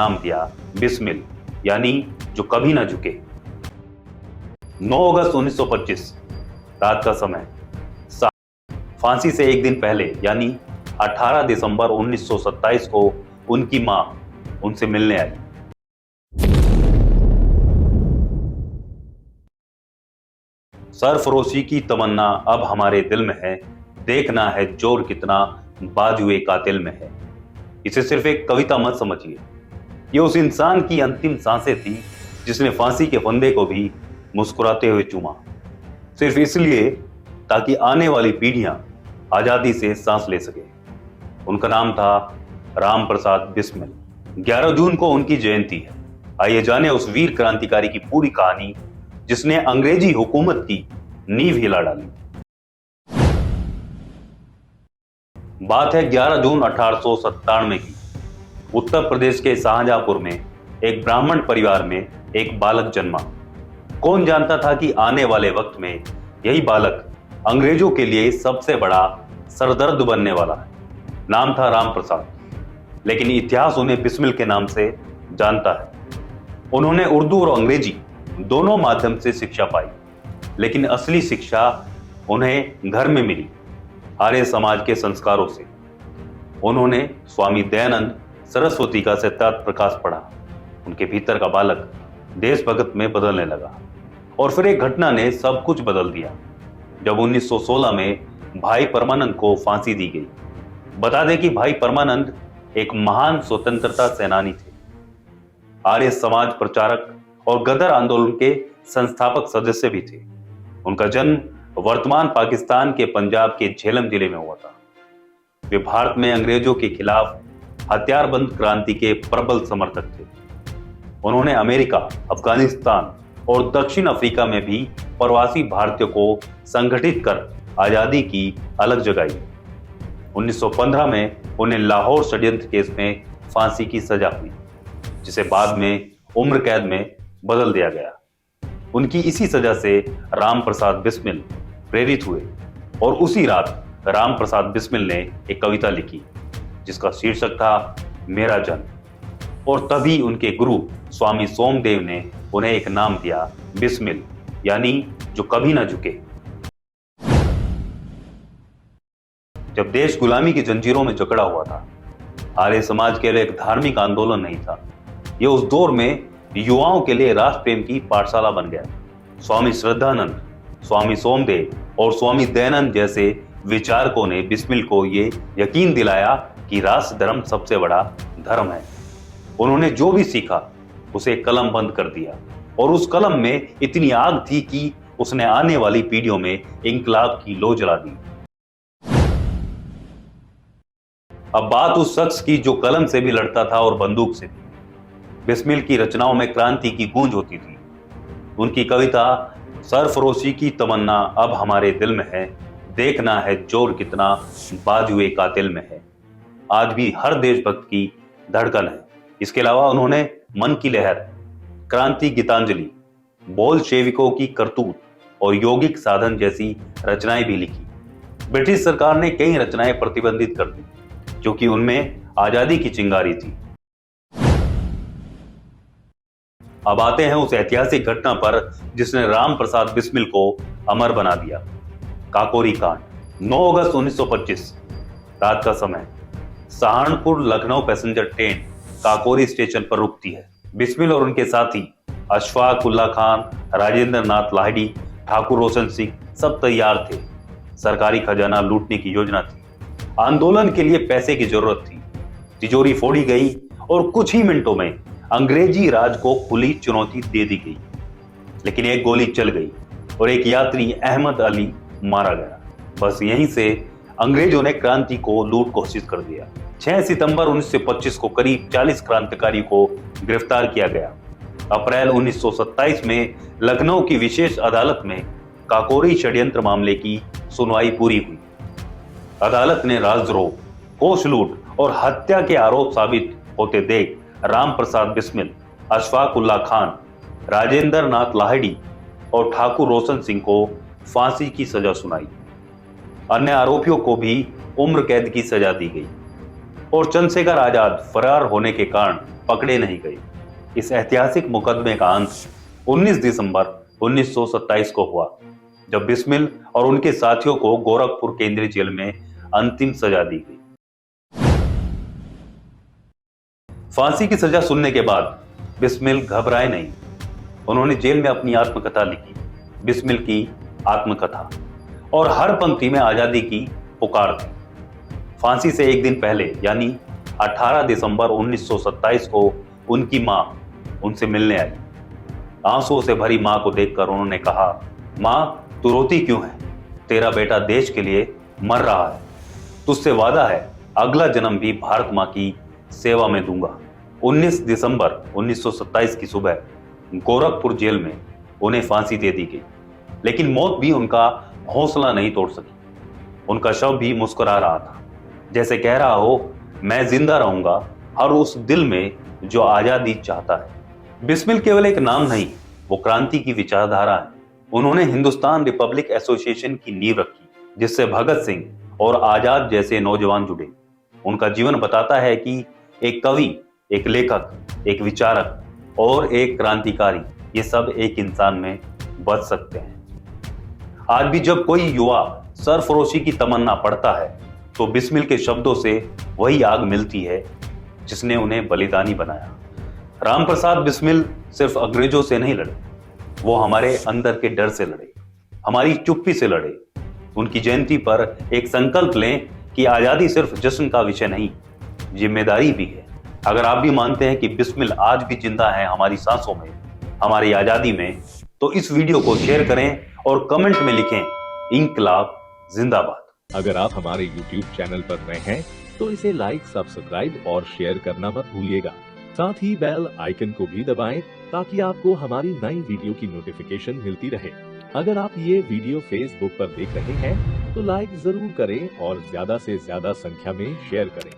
नाम दिया बिस्मिल, यानी जो कभी ना झुके। 9 अगस्त 1925 रात का समय, फांसी से एक दिन पहले यानी 18 दिसंबर 1927 को उनकी मां उनसे मिलने आई। सरफरोशी की तमन्ना अब हमारे दिल में है, देखना है जोर कितना बाजुए कातिल में है। इसे सिर्फ एक कविता मत समझिए, ये उस इंसान की अंतिम सांसें थी जिसने फांसी के फंदे को भी मुस्कुराते हुए चूमा, सिर्फ इसलिए ताकि आने वाली पीढ़ियां आजादी से सांस ले सके। उनका नाम था राम प्रसाद बिस्मिल। 11 जून को उनकी जयंती है। आइए जाने उस वीर क्रांतिकारी की पूरी कहानी जिसने अंग्रेजी हुकूमत की नींव हिला डाली। बात है 11 जून 1897 की। उत्तर प्रदेश के शाहजहांपुर में एक ब्राह्मण परिवार में एक बालक जन्मा। कौन जानता था कि आने वाले वक्त में यही बालक अंग्रेजों के लिए सबसे बड़ा सरदर्द बनने वाला है। नाम था राम प्रसाद, लेकिन इतिहास उन्हें बिस्मिल के नाम से जानता है। उन्होंने उर्दू और अंग्रेजी दोनों माध्यम से शिक्षा पाई, लेकिन असली शिक्षा उन्हें घर में मिली, आर्य समाज के संस्कारों से। उन्होंने स्वामी दयानंद सरस्वती का सिद्धार्थ प्रकाश पढ़ा। उनके भीतर का बालक देशभक्त में बदलने लगा, और फिर एक घटना ने सब कुछ बदल दिया जब 1916 में भाई परमानंद को फांसी दी गई। बता दें कि भाई परमानंद एक महान स्वतंत्रता सेनानी थे, आर्य समाज प्रचारक और गदर आंदोलन के संस्थापक सदस्य भी थे। उनका जन्म वर्तमान पाकिस्तान के पंजाब के झेलम जिले में हुआ था। वे भारत में अंग्रेजों के खिलाफ हथियारबंद क्रांति के प्रबल समर्थक थे। उन्होंने अमेरिका, अफगानिस्तान और दक्षिण अफ्रीका में भी प्रवासी भारतीयों को संगठित कर आजादी की अलग जगाई। 1915 में उन्हें लाहौर षड्यंत्र केस में फांसी की सजा हुई, जिसे बाद में उम्र कैद में बदल दिया गया। उनकी इसी सजा से राम प्रसाद बिस्मिल प्रेरित हुए, और उसी रात राम प्रसाद बिस्मिल ने एक कविता लिखी जिसका शीर्षक था मेरा जन्म। और तभी उनके गुरु स्वामी सोमदेव ने उन्हें एक नाम दिया बिस्मिल, यानी जो कभी ना झुके। जब देश गुलामी की जंजीरों में जकड़ा हुआ था, आर्य समाज के लिए एक धार्मिक आंदोलन नहीं था, यह उस दौर में युवाओं के लिए राष्ट्र प्रेम की पाठशाला बन गया। स्वामी श्रद्धानंद, स्वामी सोमदेव और स्वामी दयानंद जैसे विचारकों ने बिस्मिल को ये यकीन दिलाया कि राष्ट्र धर्म सबसे बड़ा धर्म है। उन्होंने जो भी सीखा उसे कलम बंद कर दिया, और उस कलम में इतनी आग थी कि उसने आने वाली पीढ़ियों में इंकलाब की लौ जला दी। अब बात उस शख्स की जो कलम से भी लड़ता था और बंदूक से भी। बिस्मिल की रचनाओं में क्रांति की गूंज होती थी। उनकी कविता सरफरोशी की तमन्ना अब हमारे दिल में है, देखना है जोर कितना बाजुए कातिल में है, आज भी हर देशभक्त की धड़कन है। इसके अलावा उन्होंने मन की लहर, क्रांति गीतांजलि, बोल्शेविकों की करतूत और यौगिक साधन जैसी रचनाएं भी लिखी। ब्रिटिश सरकार ने कई रचनाएं प्रतिबंधित कर दी क्योंकि उनमें आजादी की चिंगारी थी। अब आते हैं उस ऐतिहासिक घटना पर जिसने राम प्रसाद बिस्मिल को अमर बना दिया। काकोरी कांड। 9 अगस्त 1925 रात का समय, Saharanpur Lucknow passenger train Kakori station पर रुकती है। बिस्मिल और उनके साथी अशफाक उल्ला खान, राजेंद्र नाथ लाहिड़ी, ठाकुर रोशन सिंह सब तैयार थे। सरकारी खजाना लूटने की योजना थी। आंदोलन के लिए पैसे की जरूरत थी। तिजोरी फोड़ी गई और कुछ ही मिनटों में अंग्रेजी राज को खुली चुनौती दे दी गई। लेकिन एक गोली चल गई और एक यात्री अहमद अली मारा गया। बस यहीं से अंग्रेजों ने क्रांति को लूट घोषित कर दिया। 6 सितंबर 1925 को करीब 40 क्रांतिकारियों को गिरफ्तार किया गया। अप्रैल 1927 में लखनऊ की विशेष अदालत में काकोरी षड्यंत्र मामले की सुनवाई पूरी हुई। अदालत ने राजद्रोह, कोष लूट और हत्या के आरोप साबित होते देख राम प्रसाद बिस्मिल, अशफाक उल्ला खान, राजेंद्र नाथ लाहिड़ी और ठाकुर रोशन सिंह को फांसी की सजा सुनाई। अन्य आरोपियों को भी उम्र कैद की सजा दी गई और चंद्रशेखर आजाद फरार होने के कारण पकड़े नहीं गए। इस ऐतिहासिक मुकदमे का अंत 19 दिसंबर 1927 को हुआ, जब बिस्मिल और उनके साथियों को गोरखपुर केंद्रीय जेल में अंतिम सजा दी गई। फांसी की सजा सुनने के बाद बिस्मिल घबराए नहीं। उन्होंने जेल में अपनी आत्मकथा लिखी, बिस्मिल की आत्मकथा, और हर पंक्ति में आजादी की पुकार थी। फांसी से एक दिन पहले यानी 18 दिसंबर 1927 को उनकी मां उनसे मिलने आई। आंसुओं से भरी मां को देखकर उन्होंने कहा, मां, तू रोती क्यों है? तेरा बेटा देश के लिए मर रहा है। तुझसे वादा है, अगला जन्म भी भारत मां की सेवा में दूंगा। 19 दिसंबर 1927 की सुबह गोरखपुर जेल में उन्हें फांसी दे दी गई, लेकिन मौत भी उनका हौसला नहीं तोड़ सकी। उनका शव भी मुस्कुरा रहा था, जैसे कह रहा हो, मैं जिंदा रहूंगा हर उस दिल में जो आजादी चाहता है। बिस्मिल केवल एक नाम नहीं, वो क्रांति की विचारधारा है। उन्होंने हिंदुस्तान रिपब्लिक एसोसिएशन की नींव रखी, जिससे भगत सिंह और आजाद जैसे नौजवान जुड़े। उनका जीवन बताता है कि एक कवि, एक लेखक, एक विचारक और एक क्रांतिकारी, ये सब एक इंसान में बच सकते हैं। आज भी जब कोई युवा सरफरोशी की तमन्ना पड़ता है, तो बिस्मिल के शब्दों से वही आग मिलती है जिसने उन्हें बलिदानी बनाया। रामप्रसाद बिस्मिल सिर्फ अंग्रेजों से नहीं लड़े, वो हमारे अंदर के डर से लड़े, हमारी चुप्पी से लड़े। उनकी जयंती पर एक संकल्प लें कि आजादी सिर्फ जश्न का विषय नहीं, जिम्मेदारी भी है। अगर आप भी मानते हैं कि बिस्मिल आज भी जिंदा है हमारी सांसों में, हमारी आजादी में, तो इस वीडियो को शेयर करें और कमेंट में लिखें, इंकलाब जिंदाबाद। अगर आप हमारे YouTube चैनल पर नए हैं तो इसे लाइक, सब्सक्राइब और शेयर करना मत भूलिएगा। साथ ही बेल आइकन को भी दबाएं ताकि आपको हमारी नई वीडियो की नोटिफिकेशन मिलती रहे। अगर आप ये वीडियो Facebook पर देख रहे हैं तो लाइक जरूर करें और ज्यादा से ज्यादा संख्या में शेयर करें।